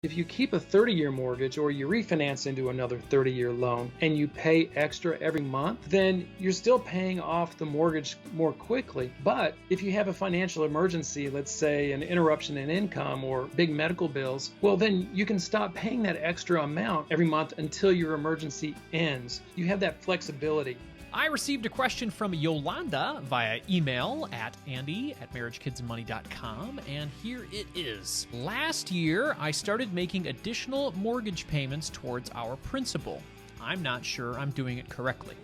If you keep a 30-year mortgage or you refinance into another 30-year loan and you pay extra every month, then you're still paying off the mortgage more quickly. But if you have a financial emergency, let's say an interruption in income or big medical bills, well, then you can stop paying that extra amount every month until your emergency ends. You have that flexibility. I received a question from Yolanda via email at andy@marriagekidsandmoney.com, and here it is. Last year, I started making additional mortgage payments towards our principal. I'm not sure I'm doing it correctly.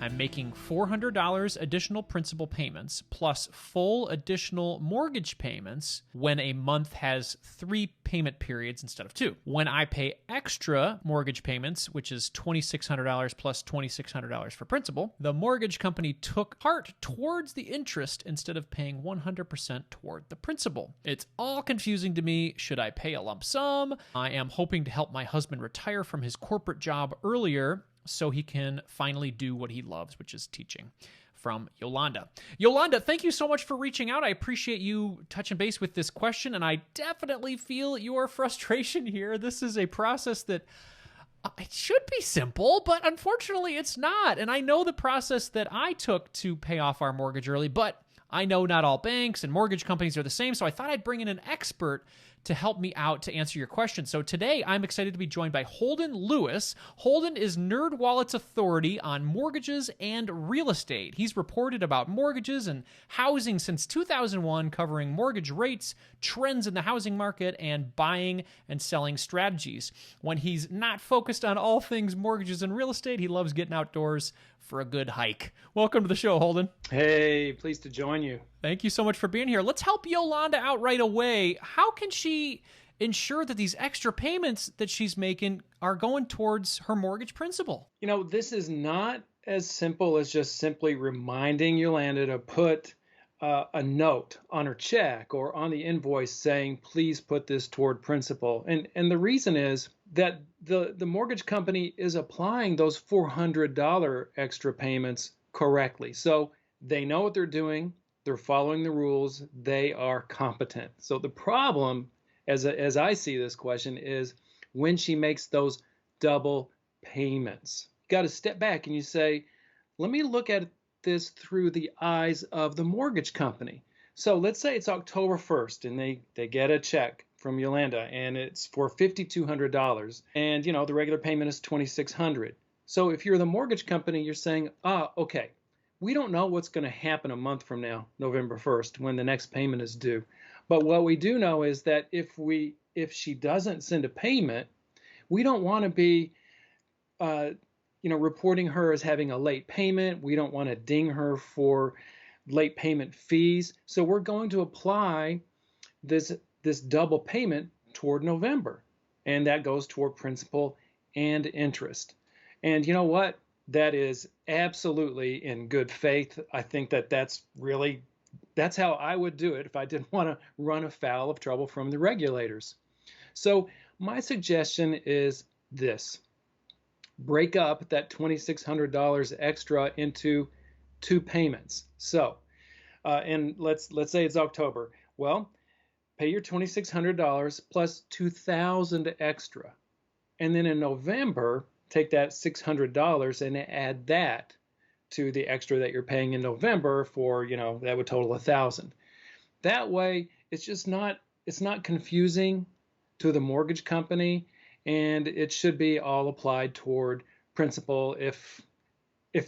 I'm making $400 additional principal payments plus full additional mortgage payments when a month has 3 payment periods instead of 2. When I pay extra mortgage payments, which is $2,600 plus $2,600 for principal, the mortgage company took part towards the interest instead of paying 100% toward the principal. It's all confusing to me. Should I pay a lump sum? I am hoping to help my husband retire from his corporate job earlier so he can finally do what he loves, which is teaching. From Yolanda. Yolanda, thank you so much for reaching out. I appreciate you touching base with this question, and I definitely feel your frustration here. This is a process that it should be simple, but unfortunately it's not. And I know the process that I took to pay off our mortgage early, but I know not all banks and mortgage companies are the same, so I thought I'd bring in an expert to help me out to answer your question. So today, I'm excited to be joined by Holden Lewis. Holden is NerdWallet's authority on mortgages and real estate. He's reported about mortgages and housing since 2001, covering mortgage rates, trends in the housing market, and buying and selling strategies. When he's not focused on all things mortgages and real estate, he loves getting outdoors for a good hike. Welcome to the show, Holden. Hey, pleased to join you. Thank you so much for being here. Let's help Yolanda out right away. How can she ensure that these extra payments that she's making are going towards her mortgage principal? You know, this is not as simple as just simply reminding Yolanda to put a note on her check or on the invoice saying, please put this toward principal. And the reason is that the mortgage company is applying those $400 extra payments correctly. So they know what they're doing. They're following the rules. They are competent. So the problem, as I see this question, is when she makes those double payments. You got to step back and you say, let me look at this through the eyes of the mortgage company. So let's say it's October 1st and they get a check from Yolanda and it's for $5,200 and the regular payment is $2,600. So if you're the mortgage company, you're saying, okay, we don't know what's going to happen a month from now, November 1st, when the next payment is due. But what we do know is that if she doesn't send a payment, we don't want to be reporting her as having a late payment. We don't want to ding her for late payment fees. So we're going to apply this double payment toward November. And that goes toward principal and interest. And you know what? That is absolutely in good faith. I think that's how I would do it if I didn't want to run afoul of trouble from the regulators. So my suggestion is this. Break up that $2,600 extra into 2 payments. So, and let's say it's October. Well, pay your $2,600 plus $2,000 extra. And then in November, take that $600 and add that to the extra that you're paying in November for, that would total $1,000. That way, it's not confusing to the mortgage company, and it should be all applied toward principal if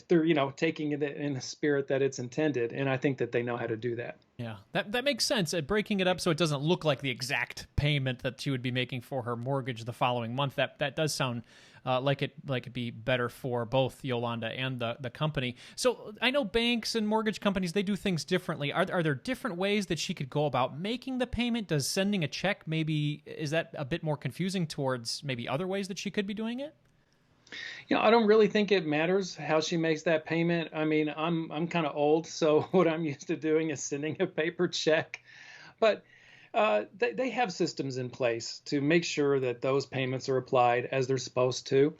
they're, taking it in the spirit that it's intended. And I think that they know how to do that. Yeah, that makes sense. Breaking it up so it doesn't look like the exact payment that she would be making for her mortgage the following month. That does sound like it'd be better for both Yolanda and the company. So I know banks and mortgage companies, they do things differently. Are there different ways that she could go about making the payment? Does sending a check is that a bit more confusing towards maybe other ways that she could be doing it? I don't really think it matters how she makes that payment. I mean, I'm kind of old, so what I'm used to doing is sending a paper check. But they have systems in place to make sure that those payments are applied as they're supposed to.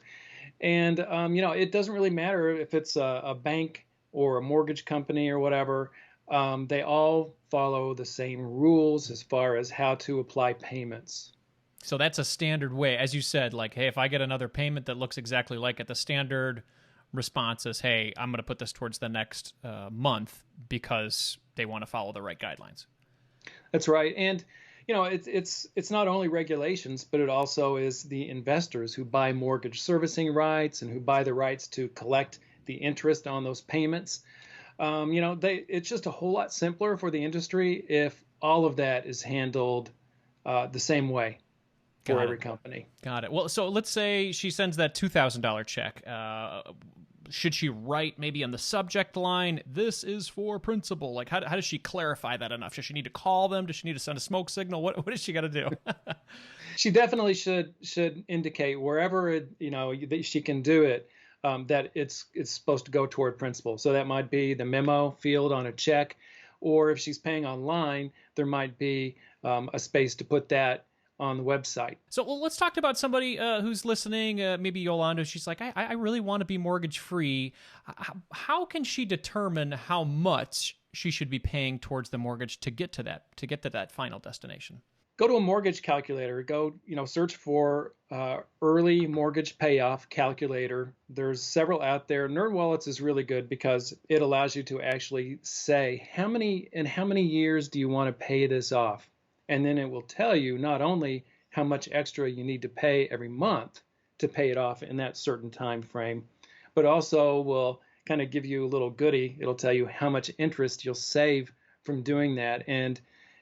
And, it doesn't really matter if it's a bank or a mortgage company or whatever. They all follow the same rules as far as how to apply payments. So that's a standard way. As you said, like, hey, if I get another payment that looks exactly like it, the standard response is, hey, I'm going to put this towards the next month because they want to follow the right guidelines. That's right. And it's not only regulations, but it also is the investors who buy mortgage servicing rights and who buy the rights to collect the interest on those payments. It's just a whole lot simpler for the industry if all of that is handled the same way for Got it. every company. Got it. Well, so let's say she sends that $2,000 check. Should she write maybe on the subject line, "This is for principal"? Like, how does she clarify that enough? Does she need to call them? Does she need to send a smoke signal? What does she got to do? She definitely should indicate wherever that she can do it, that it's supposed to go toward principal. So that might be the memo field on a check, or if she's paying online, there might be a space to put that on the website. So let's talk about somebody who's listening, maybe Yolanda. She's like, I really want to be mortgage free. How can she determine how much she should be paying towards the mortgage to get to that final destination? Go to a mortgage calculator. Go, search for early mortgage payoff calculator. There's several out there. NerdWallet's is really good because it allows you to actually say how many years do you want to pay this off. And then it will tell you not only how much extra you need to pay every month to pay it off in that certain time frame, but also will kind of give you a little goodie. It'll tell you how much interest you'll save from doing that. And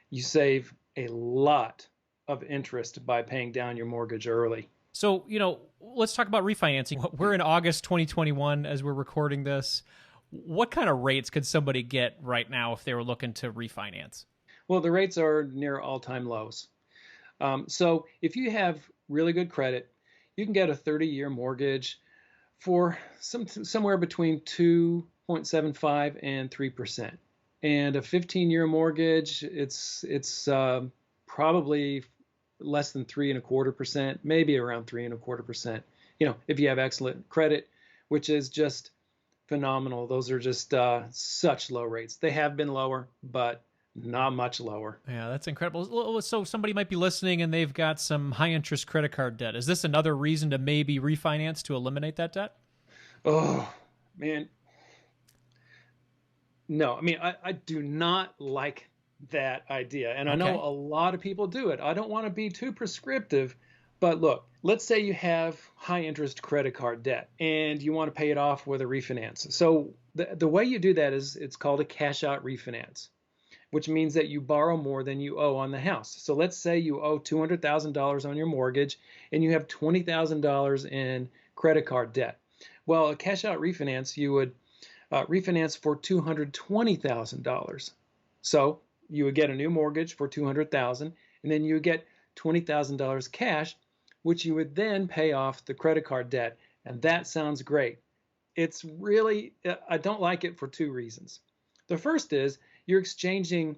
you save a lot of interest by paying down your mortgage early. So, let's talk about refinancing. We're in August 2021 as we're recording this. What kind of rates could somebody get right now if they were looking to refinance? Well, the rates are near all-time lows. So if you have really good credit, you can get a 30-year mortgage for somewhere between 2.75 and 3%. And a 15-year mortgage, it's probably less than 3.25%, maybe around 3.25%. If you have excellent credit, which is just phenomenal. Those are just such low rates. They have been lower, but not much lower. Yeah, that's incredible. So somebody might be listening and they've got some high interest credit card debt. Is this another reason to maybe refinance to eliminate that debt? Oh, man. No, I mean, I do not like that idea. And I know a lot of people do it. I don't want to be too prescriptive, but look, let's say you have high interest credit card debt and you want to pay it off with a refinance. So the way you do that is it's called a cash out refinance, which means that you borrow more than you owe on the house. So let's say you owe $200,000 on your mortgage and you have $20,000 in credit card debt. Well, a cash out refinance, you would refinance for $220,000. So you would get a new mortgage for $200,000, and then you would get $20,000 cash, which you would then pay off the credit card debt. And that sounds great. It's really, I don't like it for two reasons. The first is you're exchanging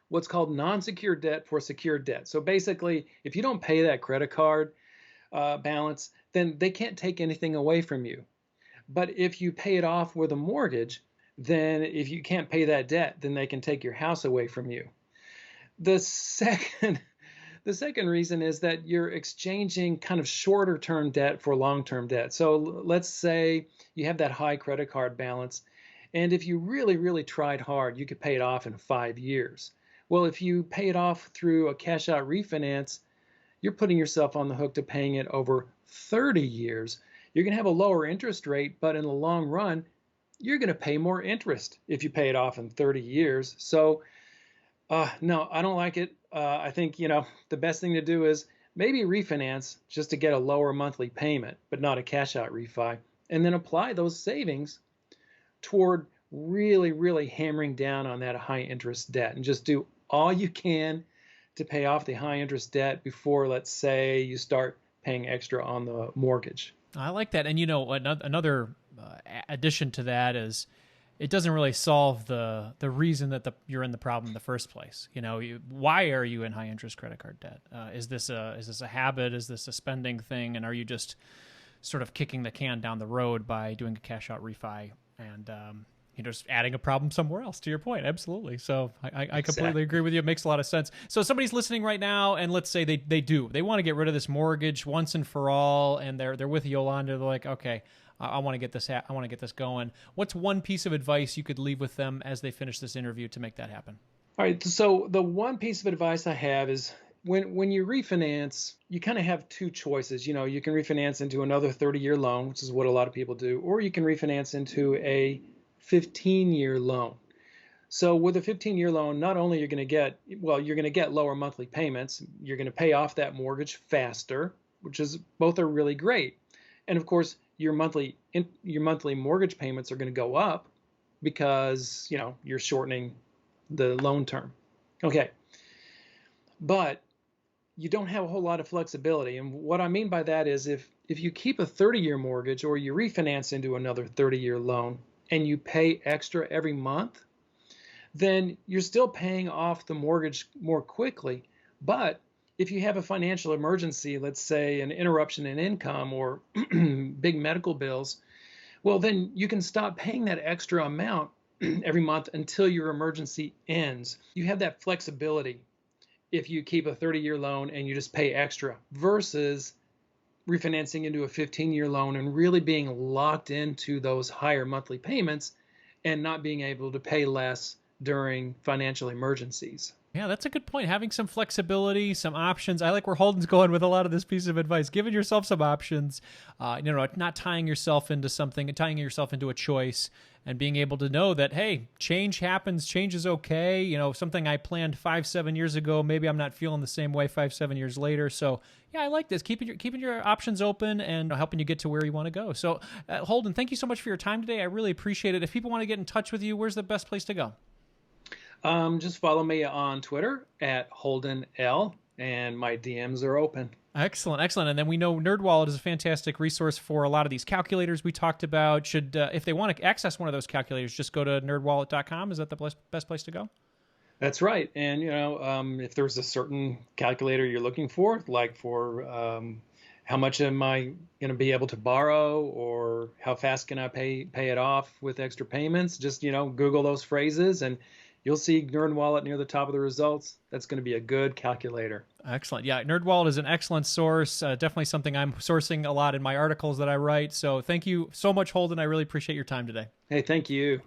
what's called non-secured debt for secured debt. So basically, if you don't pay that credit card balance, then they can't take anything away from you. But if you pay it off with a mortgage, then if you can't pay that debt, then they can take your house away from you. The second reason is that you're exchanging kind of shorter term debt for long-term debt. So let's say you have that high credit card balance, and if you really, really tried hard, you could pay it off in 5 years. Well, if you pay it off through a cash out refinance, you're putting yourself on the hook to paying it over 30 years. You're going to have a lower interest rate, but in the long run, you're going to pay more interest if you pay it off in 30 years. So no, I don't like it. I think, the best thing to do is maybe refinance just to get a lower monthly payment, but not a cash out refi, and then apply those savings toward really, really hammering down on that high interest debt, and just do all you can to pay off the high interest debt before, let's say, you start paying extra on the mortgage. I like that. And, another addition to that is it doesn't really solve the reason that you're in the problem in the first place. Why are you in high interest credit card debt? Is this a habit? Is this a spending thing? And are you just sort of kicking the can down the road by doing a cash out refi? And just adding a problem somewhere else, to your point. Absolutely. So I completely Exactly. agree with you. It makes a lot of sense. So somebody's listening right now, and let's say they want to get rid of this mortgage once and for all, and they're with Yolanda. They're like, okay, I want to get this. I want to get this going. What's one piece of advice you could leave with them as they finish this interview to make that happen? All right. So the one piece of advice I have is when you refinance, you kind of have two choices. You can refinance into another 30-year loan, which is what a lot of people do, or you can refinance into a 15-year loan. So with a 15-year loan, not only you're going to get lower monthly payments, you're going to pay off that mortgage faster, both are really great. And of course, your monthly mortgage payments are going to go up because, you're shortening the loan term. Okay. But you don't have a whole lot of flexibility. And what I mean by that is if you keep a 30-year mortgage or you refinance into another 30-year loan and you pay extra every month, then you're still paying off the mortgage more quickly. But if you have a financial emergency, let's say an interruption in income or big medical bills, well, then you can stop paying that extra amount every month until your emergency ends. You have that flexibility if you keep a 30-year loan and you just pay extra versus refinancing into a 15-year loan and really being locked into those higher monthly payments and not being able to pay less during financial emergencies. Yeah, that's a good point. Having some flexibility, some options. I like where Holden's going with a lot of this piece of advice. Giving yourself some options, not tying yourself into something, tying yourself into a choice, and being able to know that, hey, change happens, change is okay. Something I planned 5-7 years ago, maybe I'm not feeling the same way 5-7 years later. So yeah, I like this. Keeping your options open and helping you get to where you want to go. So Holden, thank you so much for your time today. I really appreciate it. If people want to get in touch with you, where's the best place to go? Just follow me on Twitter at Holden L, and my DMs are open. Excellent. And then we know NerdWallet is a fantastic resource for a lot of these calculators we talked about. If they want to access one of those calculators, just go to nerdwallet.com. Is that the best place to go? That's right. And if there's a certain calculator you're looking for, like for how much am I going to be able to borrow, or how fast can I pay it off with extra payments, just Google those phrases and you'll see NerdWallet near the top of the results. That's going to be a good calculator. Excellent. Yeah, NerdWallet is an excellent source. Definitely something I'm sourcing a lot in my articles that I write. So thank you so much, Holden. I really appreciate your time today. Hey, thank you.